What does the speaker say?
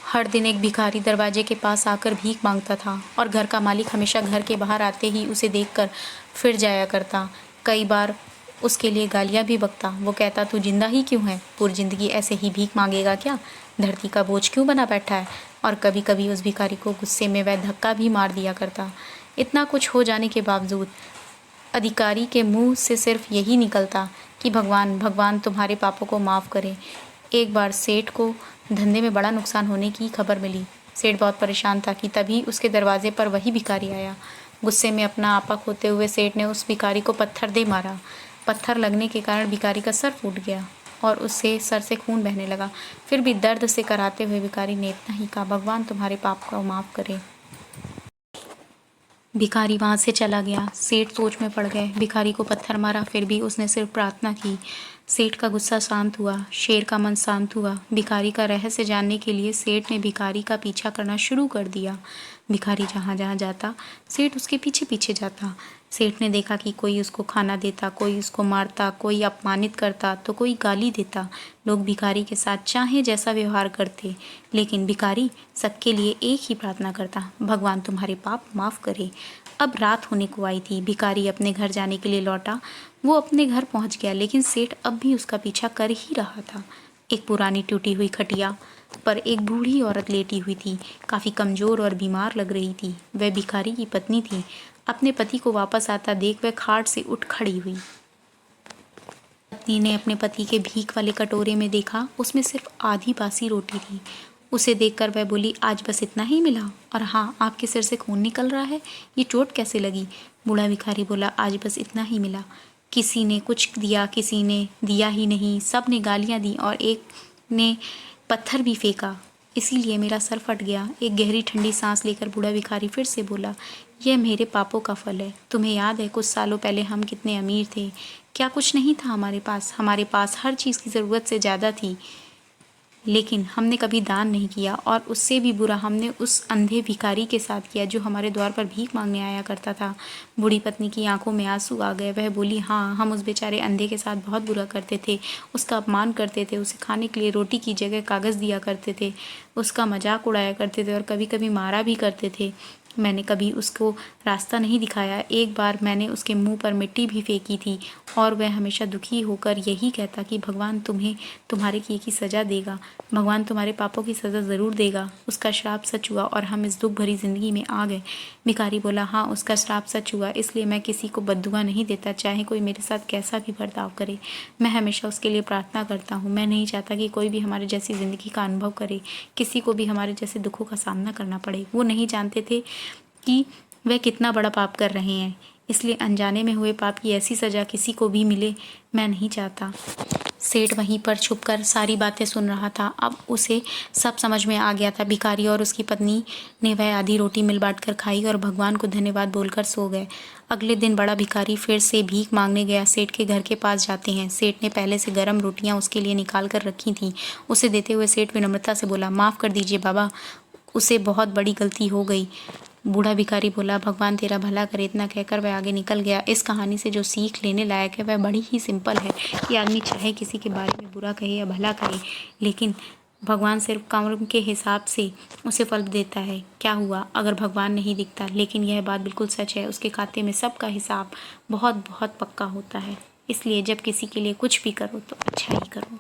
हर दिन एक भिखारी दरवाजे के पास आकर भीख मांगता था और घर का मालिक हमेशा घर के बाहर आते ही उसे देखकर फिर जाया करता। कई बार उसके लिए गालियाँ भी बकता। वो कहता, तू जिंदा ही क्यों है? पूरी ज़िंदगी ऐसे ही भीख मांगेगा क्या? धरती का बोझ क्यों बना बैठा है? और कभी कभी उस भिखारी को गुस्से में वह धक्का भी मार दिया करता। इतना कुछ हो जाने के बावजूद अधिकारी के मुंह से सिर्फ यही निकलता कि भगवान भगवान तुम्हारे पापों को माफ़ करे। एक बार सेठ को धंधे में बड़ा नुकसान होने की खबर मिली। सेठ बहुत परेशान था कि तभी उसके दरवाजे पर वही भिखारी आया। गुस्से में अपना आपा खोते हुए सेठ ने उस भिखारी को पत्थर दे मारा। पत्थर लगने के कारण भिखारी का सर फूट गया और उससे सर से खून बहने लगा। फिर भी दर्द से कराहते हुए भिखारी ने इतना ही कहा, भगवान तुम्हारे पाप को माफ़ करे। भिखारी वहाँ से चला गया। सेठ सोच में पड़ गए। भिखारी को पत्थर मारा, फिर भी उसने सिर्फ प्रार्थना की। सेठ का गुस्सा शांत हुआ, शेर का मन शांत हुआ। भिखारी का रहस्य जानने के लिए सेठ ने भिखारी का पीछा करना शुरू कर दिया। भिखारी जहाँ जहाँ जाता, सेठ उसके पीछे पीछे जाता। सेठ ने देखा कि कोई उसको खाना देता, कोई उसको मारता, कोई अपमानित करता तो कोई गाली देता। लोग भिखारी के साथ चाहे जैसा व्यवहार करते, लेकिन भिखारी सबके लिए एक ही प्रार्थना करता, भगवान तुम्हारे पाप माफ़ करे। अब रात होने को आई थी। भिखारी अपने घर जाने के लिए लौटा। वो अपने घर पहुंच गया, लेकिन सेठ अब भी उसका पीछा कर ही रहा था। एक पुरानी टूटी हुई खटिया पर एक बूढ़ी औरत लेटी हुई थी। काफ़ी कमज़ोर और बीमार लग रही थी। वह भिखारी की पत्नी थी। अपने पति को वापस आता देख वह खाट से उठ खड़ी हुई। पत्नी ने अपने पति के भीख वाले कटोरे में देखा, उसमें सिर्फ आधी बासी रोटी थी। उसे देखकर वह बोली, आज बस इतना ही मिला? और हाँ, आपके सिर से खून निकल रहा है, ये चोट कैसे लगी? बूढ़ा भिखारी बोला, आज बस इतना ही मिला। किसी ने कुछ दिया, किसी ने दिया ही नहीं। सब ने गालियाँ दी और एक ने पत्थर भी फेंका, इसीलिए मेरा सर फट गया। एक गहरी ठंडी सांस लेकर बूढ़ा भिखारी फिर से बोला, यह मेरे पापों का फल है। तुम्हें याद है कुछ सालों पहले हम कितने अमीर थे? क्या कुछ नहीं था हमारे पास हर चीज़ की ज़रूरत से ज़्यादा थी, लेकिन हमने कभी दान नहीं किया। और उससे भी बुरा हमने उस अंधे भिखारी के साथ किया जो हमारे द्वार पर भीख मांगने आया करता था। बूढ़ी पत्नी की आंखों में आंसू आ गए। वह बोली, हाँ, हम उस बेचारे अंधे के साथ बहुत बुरा करते थे, उसका अपमान करते थे, उसे खाने के लिए रोटी की जगह कागज़ दिया करते थे, उसका मजाक उड़ाया करते थे और कभी कभी मारा भी करते थे। मैंने कभी उसको रास्ता नहीं दिखाया। एक बार मैंने उसके मुंह पर मिट्टी भी फेंकी थी और वह हमेशा दुखी होकर यही कहता कि भगवान तुम्हें तुम्हारे किए की सज़ा देगा, भगवान तुम्हारे पापों की सज़ा ज़रूर देगा। उसका श्राप सच हुआ और हम इस दुख भरी ज़िंदगी में आ गए। भिखारी बोला, हाँ, उसका श्राप सच हुआ, इसलिए मैं किसी को बद्दुआ नहीं देता, चाहे कोई मेरे साथ कैसा भी बर्ताव करे। मैं हमेशा उसके लिए प्रार्थना करता हूँ। मैं नहीं चाहता कि कोई भी हमारे जैसी ज़िंदगी का अनुभव करे, किसी को भी हमारे जैसे दुखों का सामना करना पड़े। वो नहीं जानते थे कि वह कितना बड़ा पाप कर रहे हैं, इसलिए अनजाने में हुए पाप की ऐसी सज़ा किसी को भी मिले, मैं नहीं चाहता। सेठ वहीं पर छुपकर सारी बातें सुन रहा था। अब उसे सब समझ में आ गया था। भिखारी और उसकी पत्नी ने वह आधी रोटी मिल बांट कर खाई और भगवान को धन्यवाद बोलकर सो गए। अगले दिन बड़ा भिखारी फिर से भीख मांगने गया। सेठ के घर के पास जाते हैं। सेठ ने पहले से गर्म रोटियां उसके लिए निकाल कर रखी थीं। उसे देते हुए सेठ विनम्रता से बोला, माफ़ कर दीजिए बाबा, उसे बहुत बड़ी गलती हो गई। बूढ़ा भिखारी बोला, भगवान तेरा भला करे। इतना कहकर वह आगे निकल गया। इस कहानी से जो सीख लेने लायक है वह बड़ी ही सिंपल है कि आदमी चाहे किसी के बारे में बुरा कहे या भला कहे, लेकिन भगवान सिर्फ कर्म के हिसाब से उसे फल देता है। क्या हुआ अगर भगवान नहीं दिखता? लेकिन यह बात बिल्कुल सच है, उसके खाते में सबका हिसाब बहुत बहुत पक्का होता है। इसलिए जब किसी के लिए कुछ भी करो तो अच्छा ही करो।